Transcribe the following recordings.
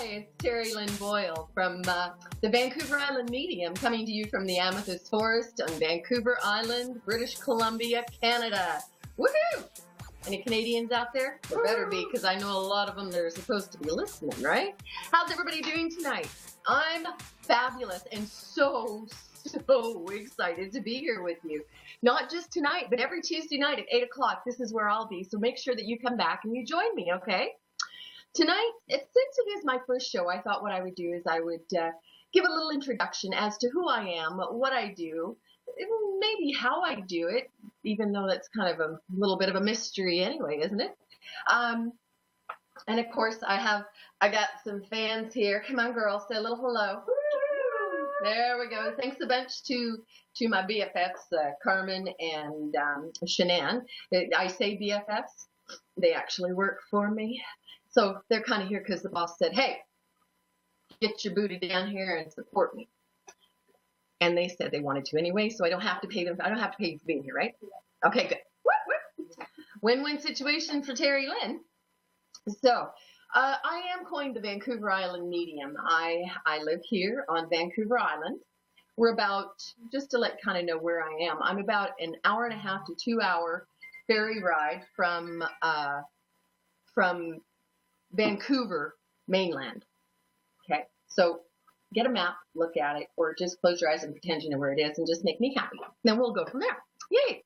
It's Terry Lynn Boyle from the Vancouver Island Medium, coming to you from the Amethyst Forest on Vancouver Island, British Columbia, Canada. Woohoo! Any Canadians out there? There better be, because I know a lot of them that are supposed to be listening, right? How's everybody doing tonight? I'm fabulous and so excited to be here with you. Not just tonight, but every Tuesday night at 8 o'clock. This is where I'll be, so make sure that you come back and you join me, okay? Tonight, since it is my first show, I thought what I would do is I would give a little introduction as to who I am, what I do, maybe how I do it, even though that's kind of a little bit of a mystery anyway, isn't it? And of course, I got some fans here. Come on, girls, say a little hello. There we go. Thanks a bunch to my BFFs, Carmen and Shanann. I say BFFs. They actually work for me. So they're kind of here because the boss said, hey, get your booty down here and support me. And they said they wanted to anyway, so I don't have to pay them. I don't have to pay you for being here, right? Okay, good. Win-win situation for Terry Lynn. So I am coined the Vancouver Island Medium. I live here on Vancouver Island. We're about, just to let kind of know where I am, I'm about an hour and a half to 2 hour ferry ride from Vancouver mainland. Okay, so get a map, look at it, or just close your eyes and pretend you know where it is and just make me happy. Then we'll go from there. Yay!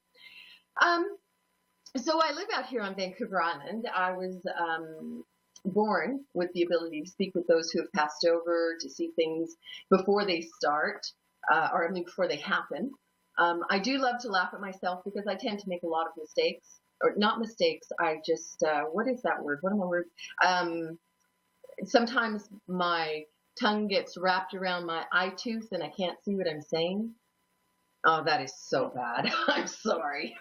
So I live out here on Vancouver Island. I was born with the ability to speak with those who have passed over, to see things before they start, or I mean before they happen. I do love to laugh at myself because I tend to make a lot of mistakes. Or not mistakes, I just, what is that word? What am I word? Sometimes my tongue gets wrapped around my eye tooth and I can't see what I'm saying. Oh, that is so bad. I'm sorry.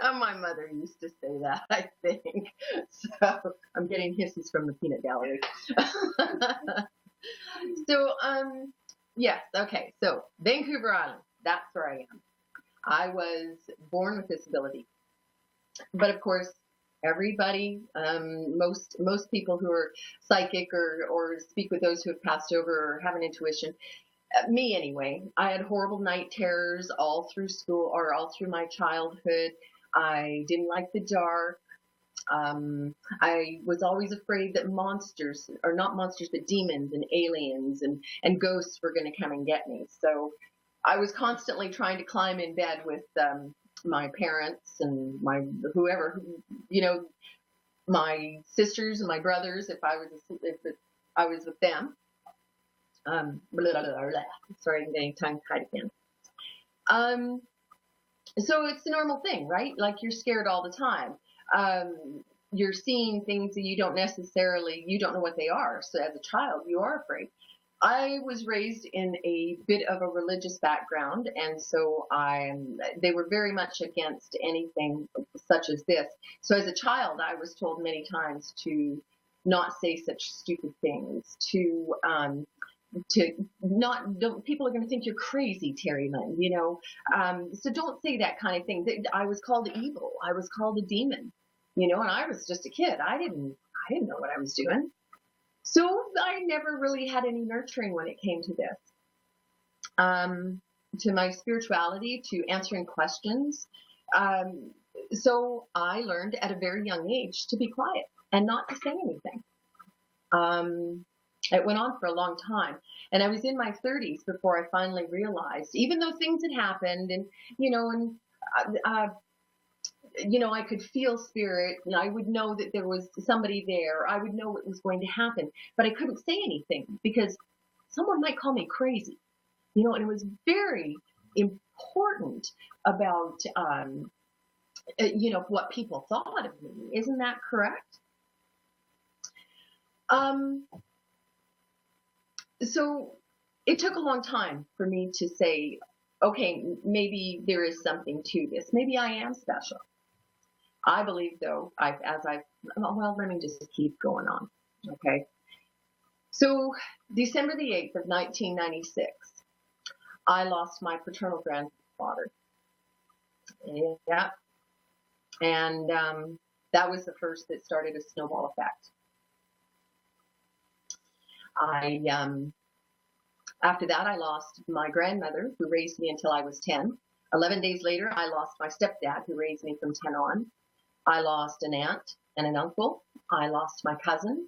My mother used to say that, I think. So I'm getting hisses from the peanut gallery. So, yes, okay. So Vancouver Island, that's where I am. I was born with this ability. But of course, everybody, most people who are psychic or speak with those who have passed over or have an intuition, me anyway, I had horrible night terrors all through school or all through my childhood. I didn't like the dark. I was always afraid that monsters, or not monsters, but demons and aliens and ghosts were going to come and get me. So I was constantly trying to climb in bed with my parents and my whoever, you know, my sisters and my brothers, if I was with them. Blah, blah, blah, blah. Sorry, I'm getting tongue tied again. So it's the normal thing, right? Like you're scared all the time. You're seeing things that you don't know what they are. So as a child, you are afraid. I was raised in a bit of a religious background, and so they were very much against anything such as this. So as a child, I was told many times to not say such stupid things, to not, don't, people are going to think you're crazy, Terry Lynn, you know, so don't say that kind of thing. I was called evil. I was called a demon, you know, and I was just a kid. I didn't know what I was doing. So I never really had any nurturing when it came to this, to my spirituality, to answering questions. So I learned at a very young age to be quiet and not to say anything. It went on for a long time. And I was in my 30s before I finally realized, even though things had happened and, you know, I could feel spirit, and I would know that there was somebody there. I would know what was going to happen, but I couldn't say anything because someone might call me crazy, you know, and it was very important about, you know, what people thought of me. Isn't that correct? So it took a long time for me to say, okay, maybe there is something to this. Maybe I am special. I believe, though, well, let me just keep going on, okay? So December the 8th of 1996, I lost my paternal grandfather. Yeah. And that was the first that started a snowball effect. After that, I lost my grandmother, who raised me until I was 10. 11 days later, I lost my stepdad, who raised me from 10 on. I lost an aunt and an uncle. I lost my cousin.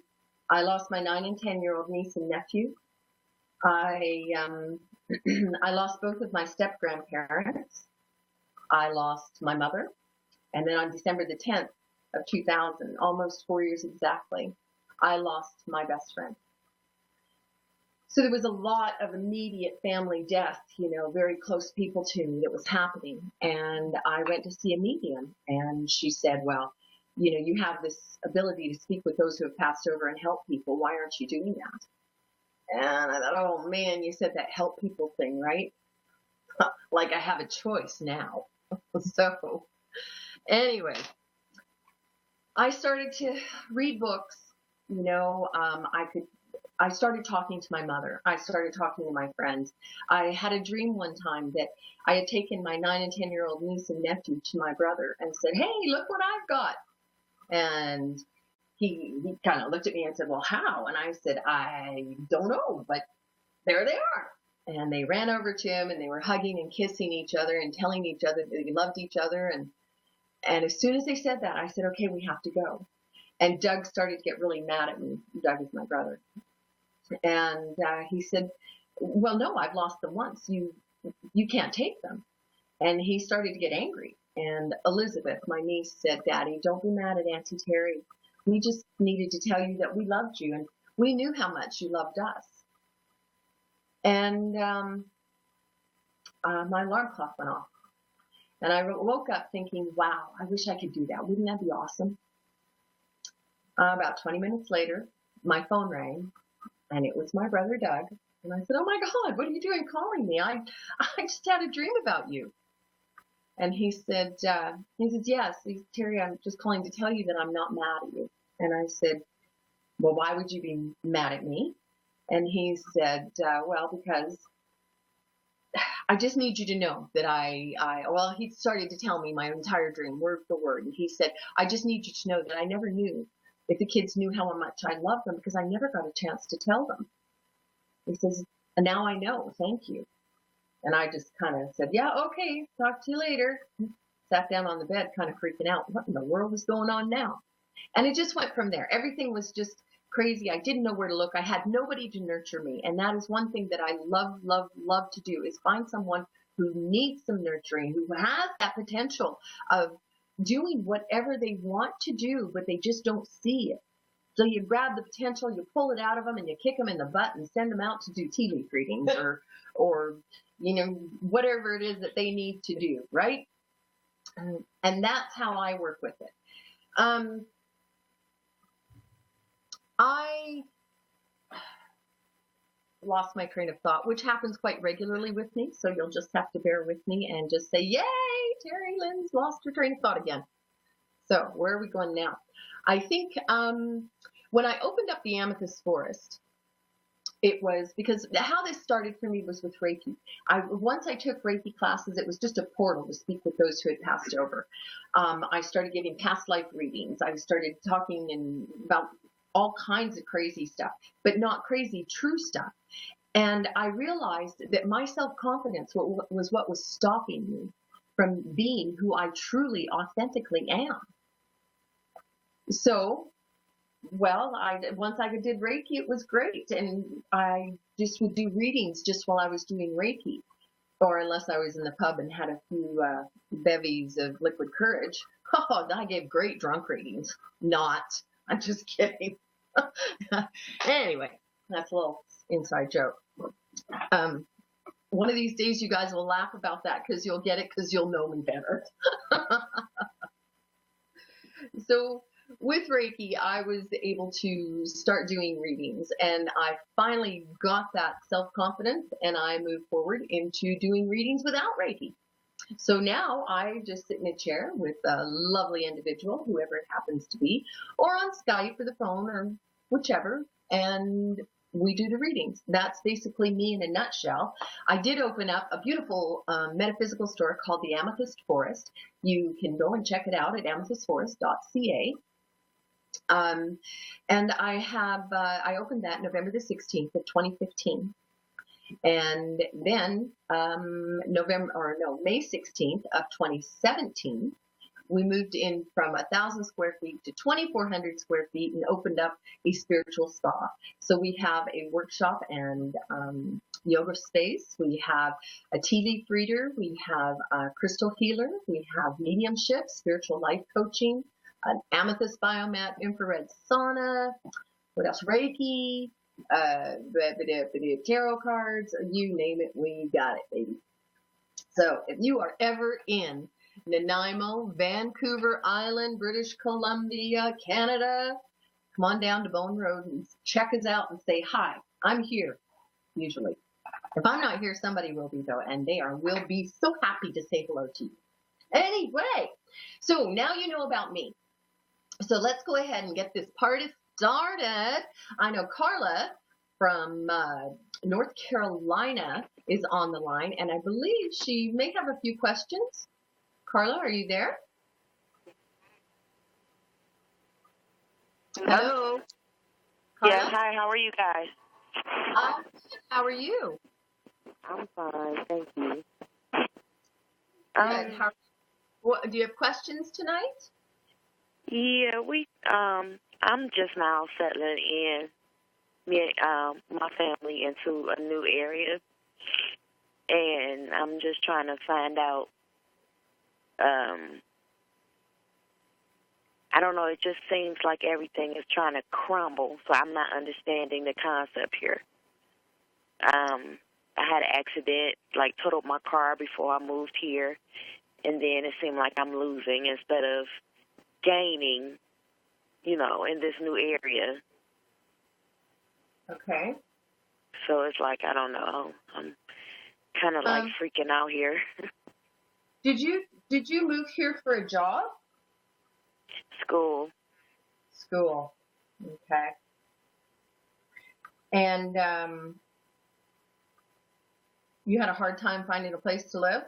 I lost my 9 and 10-year-old niece and nephew. I lost both of my step-grandparents. I lost my mother. And then on December the 10th of 2000, almost 4 years exactly, I lost my best friend. So there was a lot of immediate family death, very close people to me that was happening. And I went to see a medium, and she said, well, you have this ability to speak with those who have passed over and help people. Why aren't you doing that? And I thought, oh man, you said that help people thing, right? Like I have a choice now. So anyway, I started to read books. I started talking to my mother. I started talking to my friends. I had a dream one time that I had taken my 9 and 10-year-old niece and nephew to my brother and said, hey, look what I've got. And he kind of looked at me and said, well, how? And I said, I don't know, but there they are. And they ran over to him, and they were hugging and kissing each other and telling each other that they loved each other. And as soon as they said that, I said, okay, we have to go. And Doug started to get really mad at me. Doug is my brother. And he said, well, no, I've lost them once. You can't take them. And he started to get angry. And Elizabeth, my niece, said, Daddy, don't be mad at Auntie Terry. We just needed to tell you that we loved you, and we knew how much you loved us. And my alarm clock went off. And I woke up thinking, wow, I wish I could do that. Wouldn't that be awesome? About 20 minutes later, my phone rang. And it was my brother, Doug. And I said, oh, my God, what are you doing calling me? I just had a dream about you. And he said, yes, Terry, I'm just calling to tell you that I'm not mad at you. And I said, well, why would you be mad at me? And he said, well, because I just need you to know that he started to tell me my entire dream, word for word. And he said, I just need you to know that I never knew if the kids knew how much I love them, because I never got a chance to tell them. He says, and now I know, thank you. And I just kind of said, yeah, okay, talk to you later. Sat down on the bed, kind of freaking out. What in the world is going on now? And it just went from there. Everything was just crazy. I didn't know where to look. I had nobody to nurture me. And that is one thing that I love, love, love to do, is find someone who needs some nurturing, who has that potential of doing whatever they want to do, but they just don't see it. So you grab the potential, you pull it out of them, and you kick them in the butt and send them out to do tea leaf readings or whatever it is that they need to do, right? And that's how I work with it. I lost my train of thought, which happens quite regularly with me, so you'll just have to bear with me and just say, yay, Terry Lynn's lost her train of thought again. So where are we going now? I think when I opened up the Amethyst Forest, it was because how this started for me was with Reiki. Once I took Reiki classes, it was just a portal to speak with those who had passed over. I started getting past life readings. I started talking about all kinds of crazy stuff, but not crazy, true stuff. And I realized that my self-confidence was what was stopping me from being who I truly, authentically am. So, once I did Reiki, it was great. And I just would do readings just while I was doing Reiki, or unless I was in the pub and had a few bevies of liquid courage. Oh, I gave great drunk readings. I'm just kidding. Anyway, that's a little inside joke. One of these days you guys will laugh about that because you'll get it because you'll know me better. So with Reiki, I was able to start doing readings, and I finally got that self-confidence, and I moved forward into doing readings without Reiki. So now I just sit in a chair with a lovely individual, whoever it happens to be, or on Skype or the phone or whichever, and we do the readings. That's basically me in a nutshell. I did open up a beautiful metaphysical store called the Amethyst Forest. You can go and check it out at amethystforest.ca. Um, and I opened that November the 16th of 2015. And then May 16th of 2017, we moved in from 1,000 square feet to 2,400 square feet and opened up a spiritual spa. So we have a workshop and yoga space. We have a tea leaf reader. We have a crystal healer. We have mediumship, spiritual life coaching, an amethyst biomat, infrared sauna. What else? Reiki, tarot cards, you name it, we got it, baby. So if you are ever in Nanaimo, Vancouver Island, British Columbia, Canada, come on down to Bone Road and check us out and say hi. I'm here, usually. If I'm not here, somebody will be, though, and will be so happy to say hello to you. Anyway, so now you know about me. So let's go ahead and get this party started. I know Carla from North Carolina is on the line, and I believe she may have a few questions. Carla, are you there? Hello. Carla? Yes, hi, how are you guys? How are you? I'm fine, thank you. Good. Do you have questions tonight? Yeah, I'm just now settling in, my family into a new area, and I'm just trying to find out, I don't know, it just seems like everything is trying to crumble, so I'm not understanding the concept here. I had an accident, totaled my car before I moved here, and then it seemed like I'm losing instead of gaining, in this new area. Okay. So it's like, I don't know, I'm kind of freaking out here. Did you move here for a job? School. Okay. And you had a hard time finding a place to live?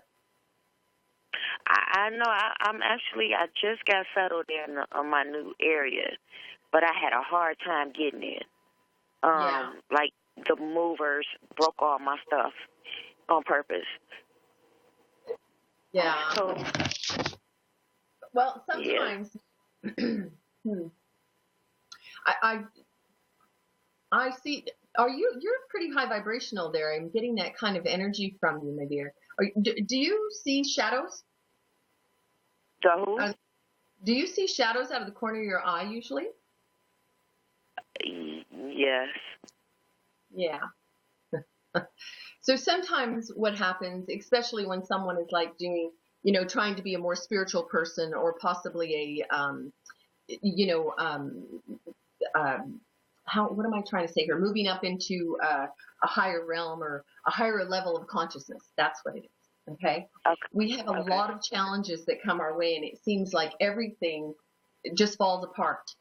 I know. I just got settled in my new area, but I had a hard time getting in. Yeah. Like the movers broke all my stuff on purpose. Yeah. So, well, sometimes I see. You're pretty high vibrational there. I'm getting that kind of energy from you, my dear. Do you see shadows? So do you see shadows out of the corner of your eye usually? Yes. Yeah. So sometimes what happens, especially when someone is doing, trying to be a more spiritual person or possibly what am I trying to say here? Moving up into a higher realm or a higher level of consciousness. That's what it is. Okay. We have a lot of challenges that come our way, and it seems like everything just falls apart.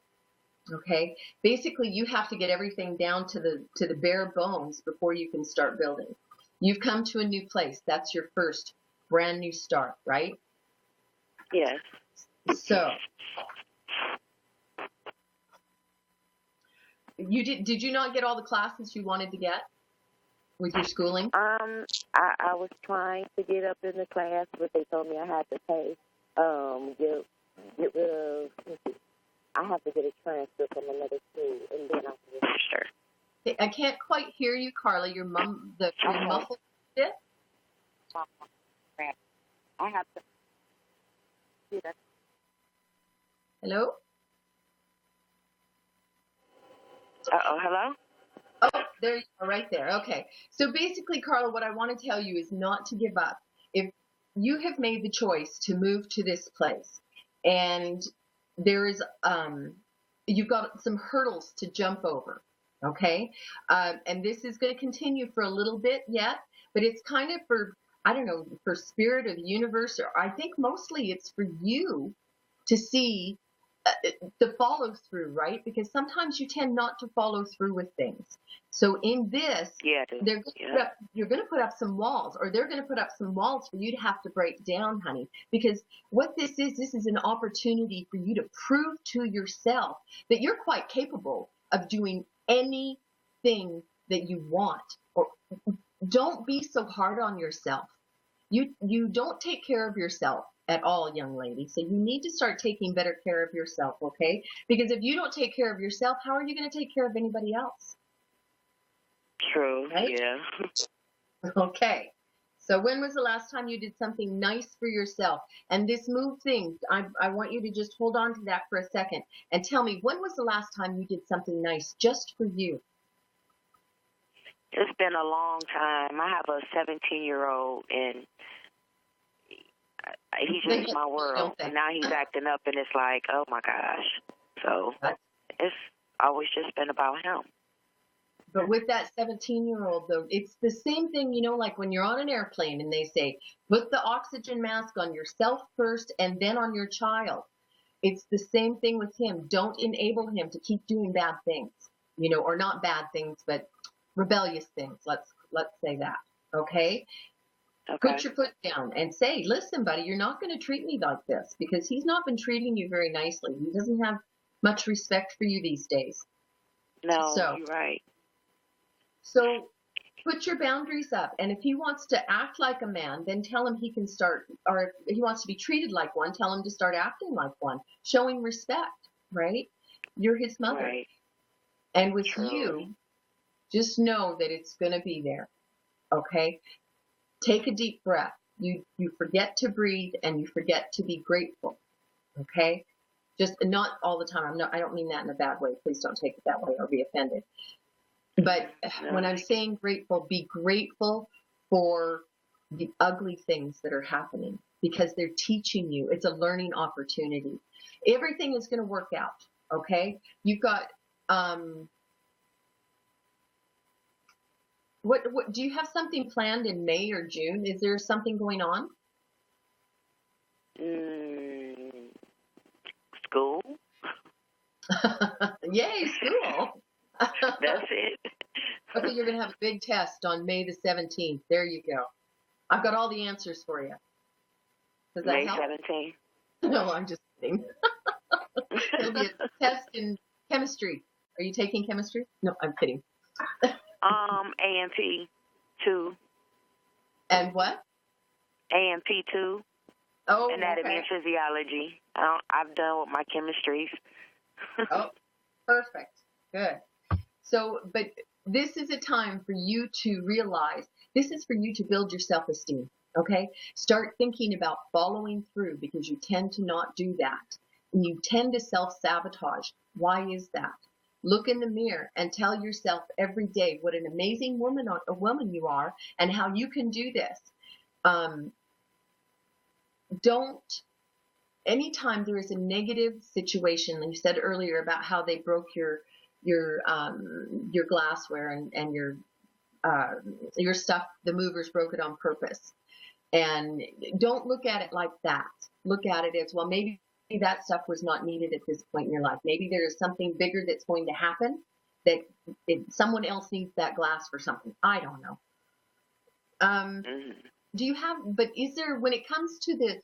Okay. Basically, you have to get everything down to the bare bones before you can start building. You've come to a new place. That's your first brand new start, right? Yes. So, did you not get all the classes you wanted to get with your schooling? I was trying to get up in the class, but they told me I had to pay. Get rid of. I have to get a transfer from another school, and then I can register. I can't quite hear you, Carla. You're muffled a bit. I have to. Hello? Hello? Oh, there you are, right there. Okay. So basically, Carla, what I want to tell you is not to give up. If you have made the choice to move to this place, and there is, you've got some hurdles to jump over, okay? And this is going to continue for a little bit yet, but it's kind of for, I don't know, for spirit or the universe, or I think mostly it's for you to see the follow through, right? Because sometimes you tend not to follow through with things. So in this, Yeah, I do. they're going to put up, you're going to put up some walls, or they're going to put up some walls for you to have to break down, honey. Because what this is an opportunity for you to prove to yourself that you're quite capable of doing anything that you want. Or don't be so hard on yourself. You don't take care of yourself at all, young lady. So you need to start taking better care of yourself, okay? Because if you don't take care of yourself, how are you going to take care of anybody else? True, Right? yeah. Okay. So when was the last time you did something nice for yourself? And this move thing, I want you to just hold on to that for a second and tell me, when was the last time you did something nice just for you? It's been a long time. I have a 17-year-old, and he's just my world. And now he's acting up, and it's like, oh, my gosh. So it's always just been about him. But with that 17-year-old, though, it's the same thing, you know, like when you're on an airplane and they say, put the oxygen mask on yourself first and then on your child. It's the same thing with him. Don't enable him to keep doing bad things, you know, or not bad things, but rebellious things. Let's say that. Okay? Put your foot down and say, listen, buddy, you're not going to treat me like this, because he's not been treating you very nicely. He doesn't have much respect for you these days. No, you're right. So put your boundaries up. And if he wants to act like a man, then tell him he can start, or if he wants to be treated like one, tell him to start acting like one, showing respect, right? You're his mother. Right. And with you, just know that it's going to be there. Okay? Take a deep breath. You forget to breathe and you forget to be grateful. Okay? Just not all the time. I don't mean that in a bad way. Please don't take it that way or be offended. But when I'm saying grateful, be grateful for the ugly things that are happening, because they're teaching you. It's a learning opportunity. Everything is going to work out. Okay? You've got, what do you have something planned in May or June? Is there something going on? School. Yay, school. That's it. Okay, you're going to have a big test on May the 17th. There you go. I've got all the answers for you. Does that help? May 17th. No, I'm just kidding. There'll be a test in chemistry. Are you taking chemistry? No, I'm kidding. A&P 2. And what? A&P 2. Oh, Anatomy and physiology. I've done with my chemistries. Oh, perfect. Good. So, but this is a time for you to realize, this is for you to build your self-esteem, okay? Start thinking about following through, because you tend to not do that. And you tend to self-sabotage. Why is that? Look in the mirror and tell yourself every day what an amazing woman you are and how you can do this. Anytime there is a negative situation, like you said earlier about how they broke your glassware and your stuff, the movers broke it on purpose. And don't look at it like that. Look at it as, well, maybe that stuff was not needed at this point in your life. Maybe there is something bigger that's going to happen, that someone else needs that glass for something. I don't know. Do you have, but is there, when it comes to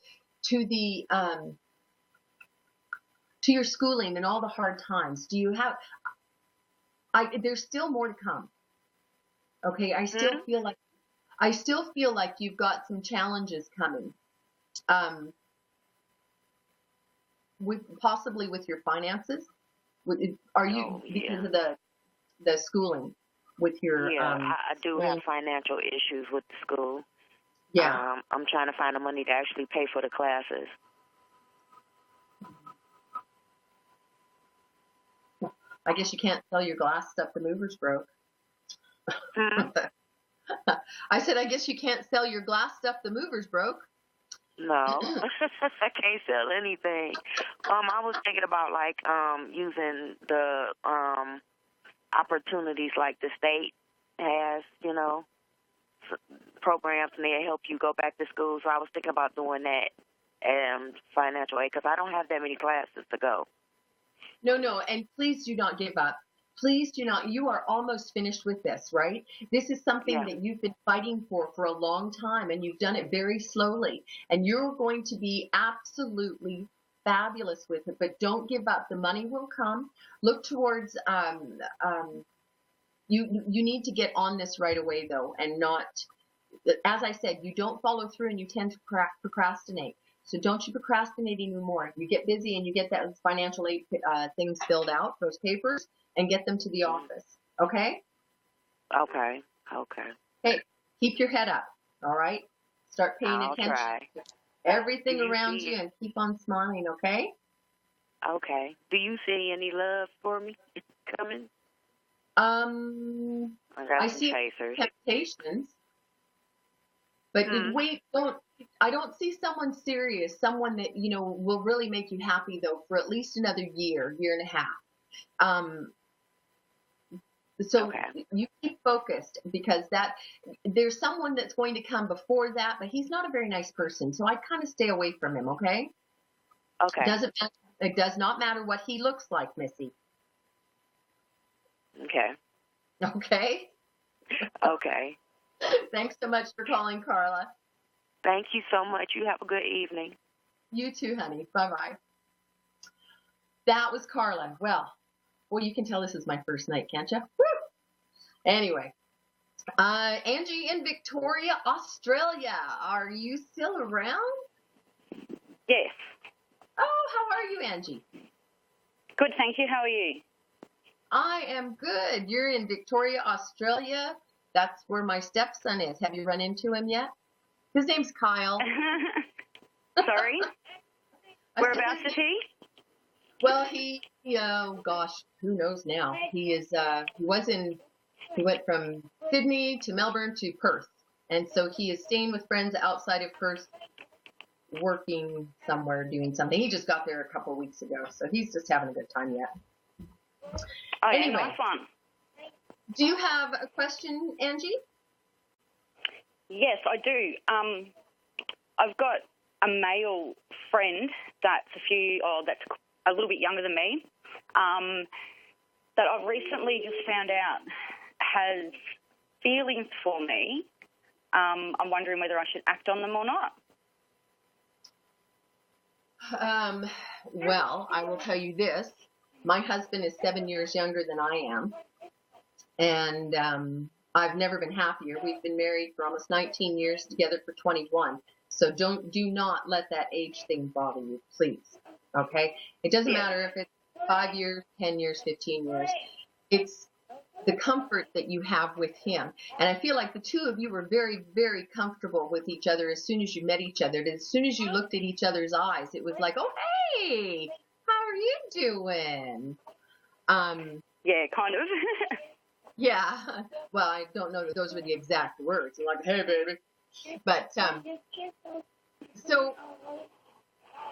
your schooling and all the hard times, do you have, there's still more to come. Okay. I still feel like you've got some challenges coming. Possibly with your finances. Are you, because of the schooling with your, I do have financial issues with the school. Yeah. I'm trying to find the money to actually pay for the classes. I guess you can't sell your glass stuff the movers broke. I said, I guess you can't sell your glass stuff the movers broke. No, I can't sell anything. I was thinking about using the opportunities like the state has, programs, and they help you go back to school. So I was thinking about doing that, financial aid, because I don't have that many classes to go. No, and please do not give up. Please do not. You are almost finished with this, right? This is something Yeah. that you've been fighting for a long time, and you've done it very slowly. And you're going to be absolutely fabulous with it. But don't give up. The money will come. Look towards. You need to get on this right away, though, and not. As I said, you don't follow through, and you tend to procrastinate. So don't you procrastinate anymore. You get busy and you get that financial aid things filled out, those papers, and get them to the office. Okay? Okay. Okay. Hey, keep your head up. All right? Start paying I'll attention try. to everything Do you around see- you and keep on smiling. Okay? Okay. Do you see any love for me coming? I got I some see chasers. temptations, but Hmm. wait, don't. I don't see someone serious, someone that will really make you happy though for at least another year, year and a half. Um, so Okay. you keep focused because there's someone that's going to come before that, but he's not a very nice person. So I'd kind of stay away from him. Okay. Okay. It does not matter what he looks like, Missy. Okay. Okay. Okay. Thanks so much for calling, Carla. Thank you so much. You have a good evening. You too, honey. Bye-bye. That was Carla. Well, you can tell this is my first night, can't you? Woo! Anyway, Angie in Victoria, Australia. Are you still around? Yes. Oh, how are you, Angie? Good, thank you. How are you? I am good. You're in Victoria, Australia. That's where my stepson is. Have you run into him yet? His name's Kyle. Sorry? Whereabouts is he? Well, oh gosh, who knows now? He went from Sydney to Melbourne to Perth. And so he is staying with friends outside of Perth, working somewhere, doing something. He just got there a couple of weeks ago, so he's just having a good time yet. Oh, yeah, Anyway. nice one. Do you have a question, Angie? Yes, I do. I've got a male friend that's a little bit younger than me, that I've recently just found out has feelings for me. I'm wondering whether I should act on them or not. Well, I will tell you this. My husband is 7 years younger than I am, and I've never been happier. We've been married for almost 19 years, together for 21. So do not let that age thing bother you, please. Okay? It doesn't matter if it's 5 years, 10 years, 15 years. It's the comfort that you have with him. And I feel like the two of you were very, very comfortable with each other as soon as you met each other. As soon as you looked at each other's eyes, it was like, oh, hey, how are you doing? Yeah, kind of. Yeah. Well, I don't know that those were the exact words. Like, hey, baby. But so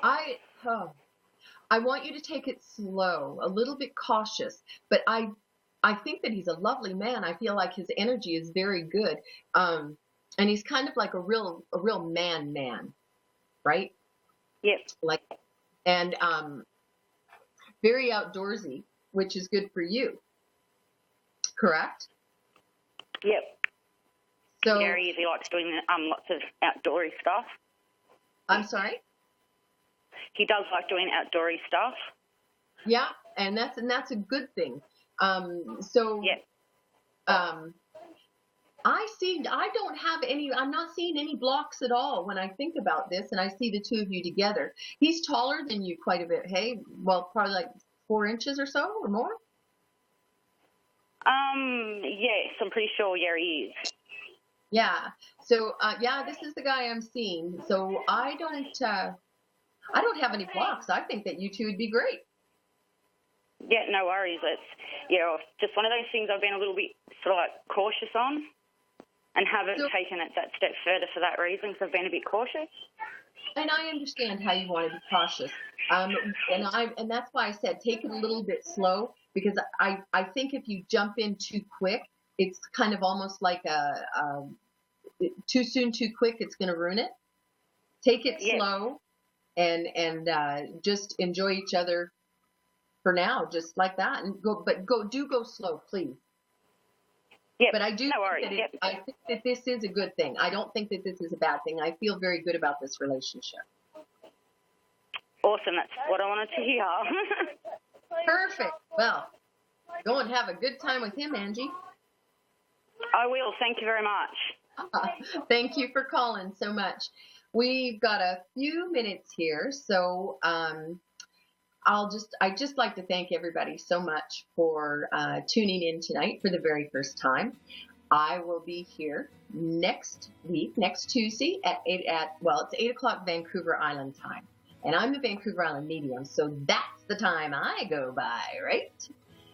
I want you to take it slow, a little bit cautious. But I think that he's a lovely man. I feel like his energy is very good, and he's kind of like a real man, right? Yep. Like, and very outdoorsy, which is good for you. Correct? Yep. So Very easy, likes doing lots of outdoorsy stuff. I'm sorry? He does like doing outdoorsy stuff. Yeah, and that's a good thing. Yep. I'm not seeing any blocks at all when I think about this, and I see the two of you together. He's taller than you quite a bit. Hey, well, probably like 4 inches or so or more. Yes, I'm pretty sure. Yeah, he is. Yeah. So, this is the guy I'm seeing. So I don't have any blocks. I think that you two would be great. Yeah, no worries. It's just one of those things I've been a little bit sort of like cautious on, and haven't taken it that step further for that reason, because I've been a bit cautious. And I understand how you want to be cautious. And that's why I said take it a little bit slow, because I think if you jump in too quick, it's kind of almost like too soon, too quick. It's going to ruin it. Take it slow, and just enjoy each other for now, just like that, and go slow, please. Yep, But I do no worries. I think that this is a good thing. I don't think that this is a bad thing. I feel very good about this relationship. Awesome. That's what I wanted to hear. Perfect. Well, go and have a good time with him, Angie. I will. Thank you very much. Thank you for calling so much. We've got a few minutes here, so I'd just like to thank everybody so much for tuning in tonight for the very first time. I will be here next week, next Tuesday it's 8 o'clock Vancouver Island time. And I'm the Vancouver Island medium, so that's the time I go by, right?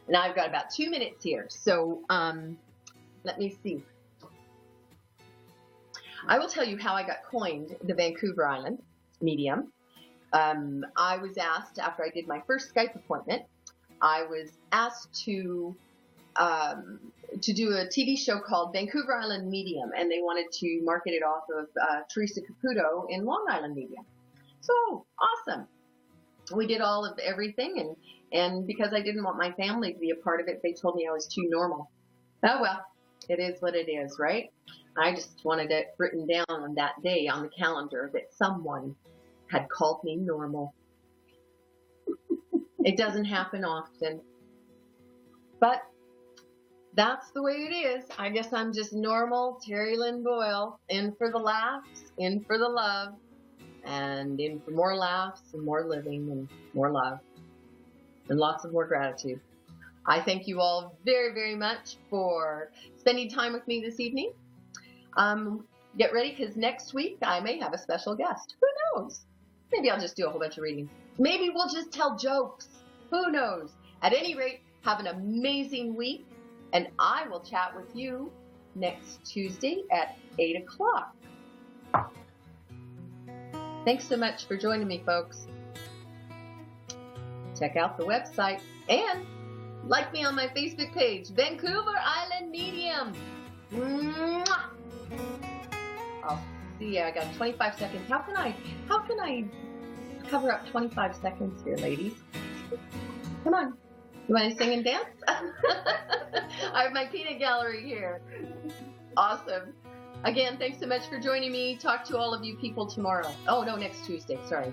And I've got about 2 minutes here, so let me see. I will tell you how I got coined the Vancouver Island medium. I was asked, after I did my first Skype appointment, I was asked to do a TV show called Vancouver Island Medium, and they wanted to market it off of Teresa Caputo in Long Island Medium. So, awesome. We did all of everything, and because I didn't want my family to be a part of it, they told me I was too normal. Oh, well, it is what it is, right? I just wanted it written down on that day on the calendar that someone had called me normal. It doesn't happen often. But that's the way it is. I guess I'm just normal Terry Lynn Boyle, in for the laughs, in for the love, and in for more laughs and more living and more love and lots of more gratitude. I thank you all very, very much for spending time with me this evening. Get ready, because next week I may have a special guest. Who knows? Maybe I'll just do a whole bunch of readings. Maybe we'll just tell jokes. Who knows? At any rate, have an amazing week, and I will chat with you next Tuesday at 8 o'clock. Thanks so much for joining me, folks. Check out the website and like me on my Facebook page, Vancouver Island Medium. Mwah! Oh, see, I got 25 seconds. How can I cover up 25 seconds here, ladies? Come on. You want to sing and dance? I have my peanut gallery here. Awesome. Again, thanks so much for joining me. Talk to all of you people tomorrow. Oh, no, next Tuesday. Sorry.